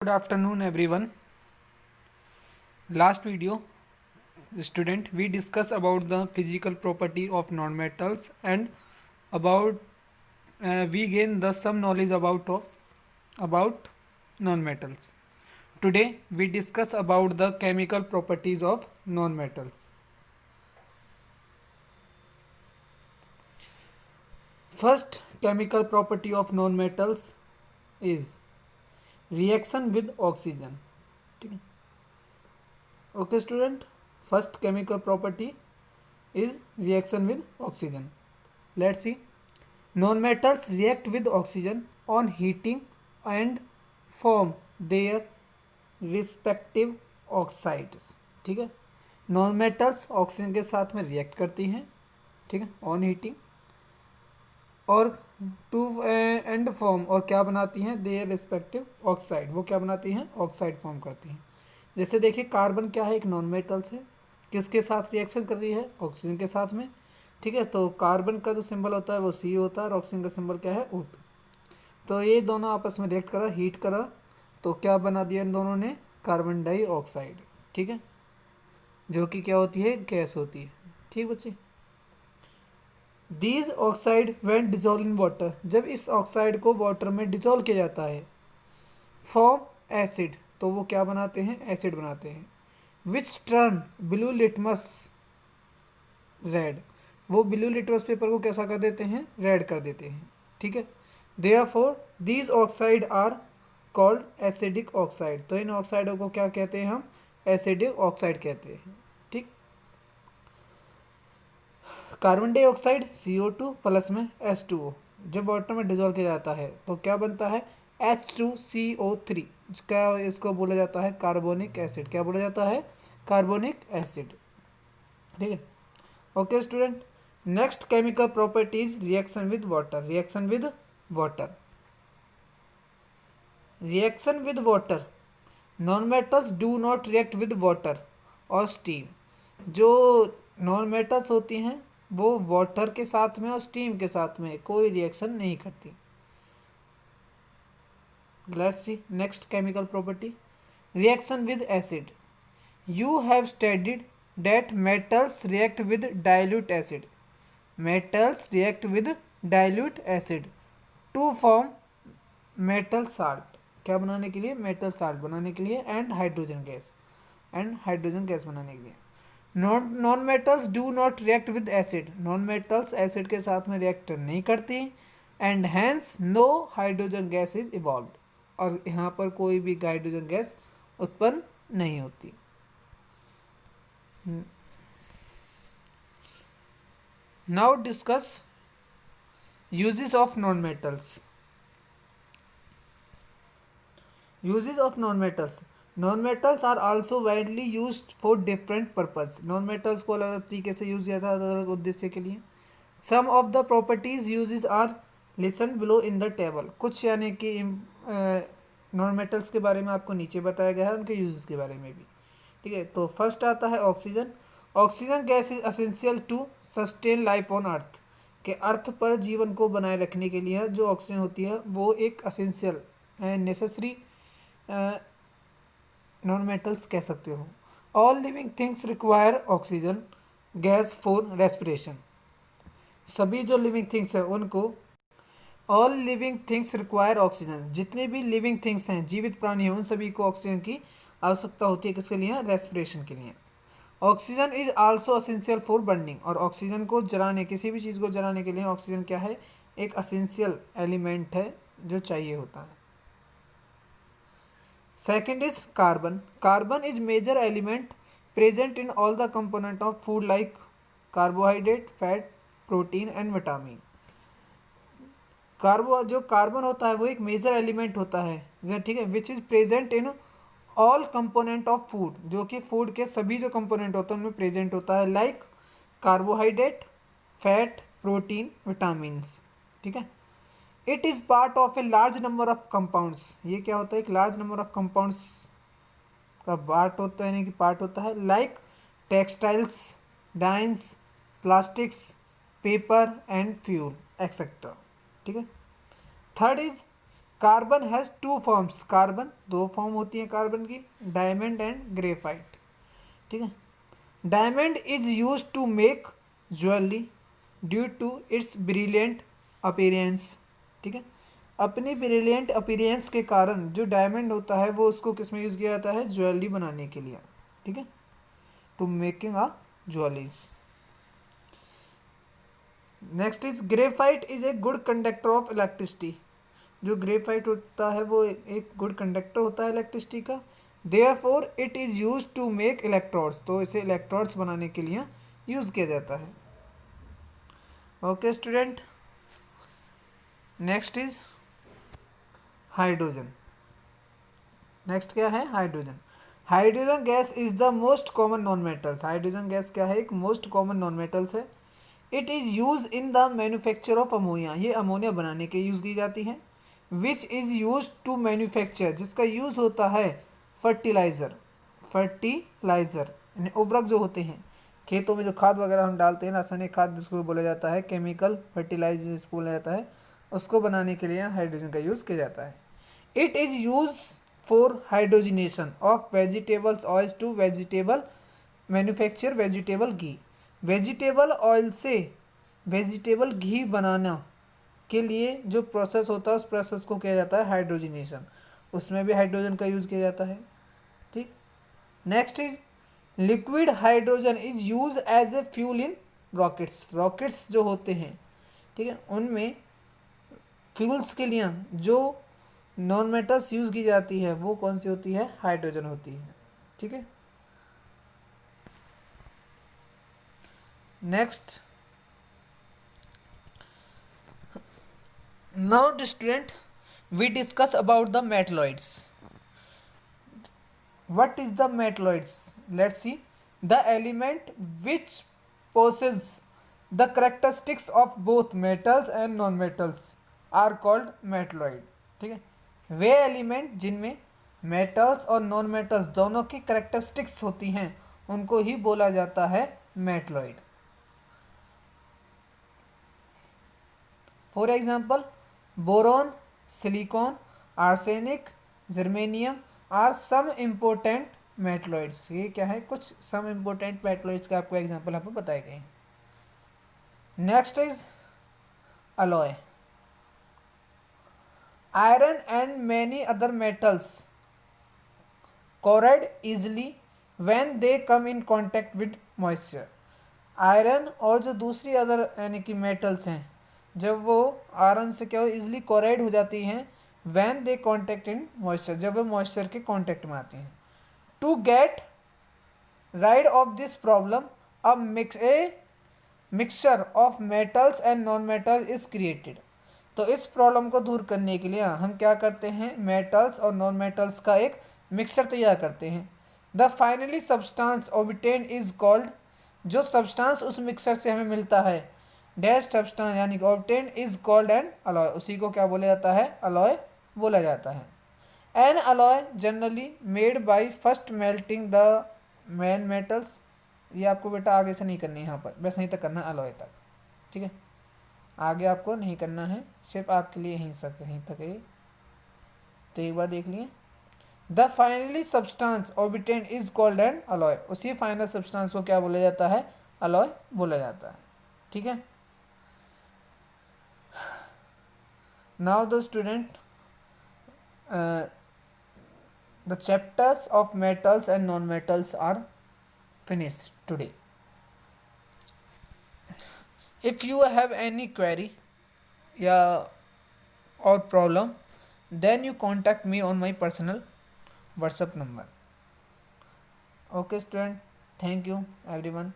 Good afternoon, everyone. Last video, student, we discussed about the physical property of non-metals and about we gain the some knowledge about non-metals. Today we discuss about the chemical properties of non-metals. First chemical property of non-metals is reaction with oxygen. ठीक है? Okay student, first chemical property is reaction with oxygen. Let's see. Non-metals react with oxygen on heating and form their respective oxides. ठीक है, non metals oxygen के साथ में react करती हैं, ठीक है, ऑन हीटिंग और टू एंड फॉर्म और क्या बनाती हैं, देयर रिस्पेक्टिव ऑक्साइड, वो क्या बनाती हैं, ऑक्साइड फॉर्म करती हैं. जैसे देखिए कार्बन क्या है, एक नॉन मेटल्स है, किसके साथ रिएक्शन कर रही है, ऑक्सीजन के साथ में. ठीक है, तो कार्बन का जो सिंबल होता है वो सी होता है और ऑक्सीजन का सिंबल क्या है, O2. तो ये दोनों आपस में रिएक्ट करा, हीट करा, तो क्या बना दिया इन दोनों ने, कार्बन डाइऑक्साइड. ठीक है, जो कि क्या होती है, गैस होती है. ठीक बच्चे, these oxide when dissolve in water, जब इस ऑक्साइड को वाटर में डिजोल्व किया जाता है, फॉर्म एसिड, तो वो क्या बनाते हैं, एसिड बनाते हैं. विच टर्न ब्लू लिटमस रेड, वो ब्लू लिटमस पेपर को कैसा कर देते हैं, रेड कर देते हैं. ठीक है, therefore these oxide are called acidic oxide, तो इन ऑक्साइडों को क्या कहते हैं हम, एसिडिक ऑक्साइड कहते हैं. ठीक, कार्बन डाइऑक्साइड CO2 प्लस में H2O जब वाटर में डिजोल्व किया जाता है तो क्या बनता है, H2CO3, क्या इसको बोला जाता है, कार्बोनिक एसिड. क्या बोला जाता है, कार्बोनिक एसिड. ठीक है, okay student. Next chemical properties reaction with water. Reaction with water, reaction with water, non metals do not react with water और स्टीम. जो नॉन मेटल्स होती हैं वो वाटर के साथ में और स्टीम के साथ में कोई रिएक्शन नहीं करती. Let's see next chemical property, reaction with acid. You have studied that metals react with dilute acid. Metals react with dilute acid to form metal salt, क्या बनाने के लिए, मेटल साल्ट बनाने के लिए, एंड हाइड्रोजन गैस, बनाने के लिए. Non metals do not react with acid, non metals acid के साथ में रिएक्ट नहीं करती, and hence no hydrogen gas is evolved, और यहाँ पर कोई भी हाइड्रोजन गैस उत्पन्न नहीं होती. Now discuss uses of non metals. Uses of non metals. Non metals are also widely used for different purpose. Non metals को अलग अलग तरीके से यूज किया था अलग अलग उद्देश्य के लिए. Some of the properties uses are listed below in the table. कुछ यानी कि नॉन मेटल्स के बारे में आपको नीचे बताया गया है, उनके यूजेस के बारे में भी. ठीक है, तो फर्स्ट आता है oxygen. Oxygen gas is essential to sustain life on earth, के अर्थ पर जीवन को बनाए रखने के लिए जो ऑक्सीजन होती है वो एक असेंशियल नेसेसरी नॉन मेटल्स कह सकते हो. All living things require oxygen gas for respiration. सभी जो लिविंग थिंग्स है उनको, all living things require oxygen, जितने भी लिविंग थिंग्स हैं, जीवित प्राणी हैं, उन सभी को ऑक्सीजन की आवश्यकता होती है. किसके लिए, रेस्पिरेशन के लिए. Oxygen is also essential for burning, और ऑक्सीजन को जलाने, किसी भी चीज़ को जलाने के लिए ऑक्सीजन क्या है, एक असेंशियल एलिमेंट है जो चाहिए होता है. Second is carbon. Carbon is major element present in all the component of food like carbohydrate, fat, protein and vitamin. जो कार्बन होता है वो एक मेजर एलिमेंट होता है, ठीक है, which is present in all component of food, जो कि फूड के सभी जो कंपोनेंट होते हैं उनमें प्रेजेंट होता है, like carbohydrate, fat, protein, vitamins. ठीक है, it is part of a large number of compounds. ये क्या होता है, एक लार्ज नंबर ऑफ कंपाउंड्स का पार्ट होता है, यानी कि पार्ट होता है, like textiles, dyes, plastics, paper and fuel etcetera. ठीक है. Third is carbon has two forms, carbon दो फॉर्म होती है कार्बन की, डायमंड एंड ग्रेफाइट, ठीक है। Diamond is use to make jewellery due to its brilliant appearance, ठीक है। अपनी ब्रिलियंट अपीयरेंस के कारण जो डायमंड होता है वो उसको किस में यूज़ किया जाता है, ज्वेलरी बनाने के लिए, ठीक है, to making a jewelleries. Next is graphite is a good conductor of electricity, जो ग्रेफाइट होता है वो एक गुड कंडक्टर होता है इलेक्ट्रिसिटी का। Therefore it is use to make electrodes, तो इसे इलेक्ट्रोड्स बनाने के लिए यूज़ किया जाता है। Okay student, next is hydrogen. Next क्या है, hydrogen. Hydrogen gas is the most common non metals, hydrogen gas क्या है, एक मोस्ट कॉमन नॉन मेटल्स है। It is use in the manufacture of ammonia, ये अमोनिया बनाने के यूज़ की जाती है। Which is use to manufacture, जिसका यूज़ होता है फर्टिलाइज़र, फर्टिलाइज़र यानी उर्वरक जो होते हैं खेतों में, जो खाद वगैरह हम डालते हैं, रासायनिक खाद जिसको बोला जाता है, केमिकल फर्टिलाइजर जिसको बोला जाता है, उसको बनाने के लिए हाइड्रोजन का यूज़ किया जाता है। It is use for hydrogenation of vegetables oils to vegetable manufacture vegetable ghee, vegetable oil से वेजिटेबल घी बनाना के लिए जो प्रोसेस होता है उस प्रोसेस को किया जाता है हाइड्रोजिनेशन, उसमें भी हाइड्रोजन का यूज़ किया जाता है, ठीक। Next is liquid hydrogen is use as a fuel in rockets, rockets जो होते हैं, ठीक है, उनमें फ्यूल्स के लिए जो नॉन मेटल्स यूज़ की जाती है वो कौन सी होती है, हाइड्रोजन होती है, ठीक है। Next, now student we discuss about the metalloids. What is the metalloids? Let's see. The element which possess the characteristics of both metals and non-metals are called metalloid, ठीक है। वे एलिमेंट जिनमें मेटल्स और non metals दोनों की characteristics होती हैं उनको ही बोला जाता है metalloid. For example boron, silicon, arsenic, germanium are some important metalloids, ये क्या है, कुछ सम इम्पोर्टेंट मेटलॉइड्स का आपको एग्जाम्पल आपको बताए गए। Next is alloy. Iron and many other metals corrode easily when they come in contact with moisture। Iron और जो दूसरी अदर यानी कि मेटल्स हैं जब वो आयरन से क्या हो इजिली कोराइड हो जाती हैं when they contact in moisture, जब वो मॉइस्चर के कांटेक्ट में आती हैं। To get rid of this problem a mixture of metals and non metal is created, तो इस प्रॉब्लम को दूर करने के लिए हम क्या करते हैं, मेटल्स और नॉन मेटल्स का एक मिक्सचर तैयार करते हैं। The finally substance obtain is called, जो सब्सटेंस उस मिक्सचर से हमें मिलता है डैश सब्सटेंस यानी कि obtain is called an alloy, उसी को क्या बोला जाता है, अलॉय बोला जाता है। N alloy generally made by first melting the main metals, ये आपको बेटा आगे से नहीं करनी है, यहाँ पर बस यहीं तक करना है अलॉय तक, ठीक है, आगे आपको नहीं करना है, सिर्फ आपके लिए यहीं तक है। तो एक बार देख लिए, the finally substance obtain is called an alloy, उसी फाइनल सब्सटेंस को क्या बोला जाता है, अलॉय बोला जाता है, ठीक है। Now the student the chapters of metals and non metals are finished today. If you have any query or problem, then you contact me on my personal WhatsApp number. Okay student, thank you everyone.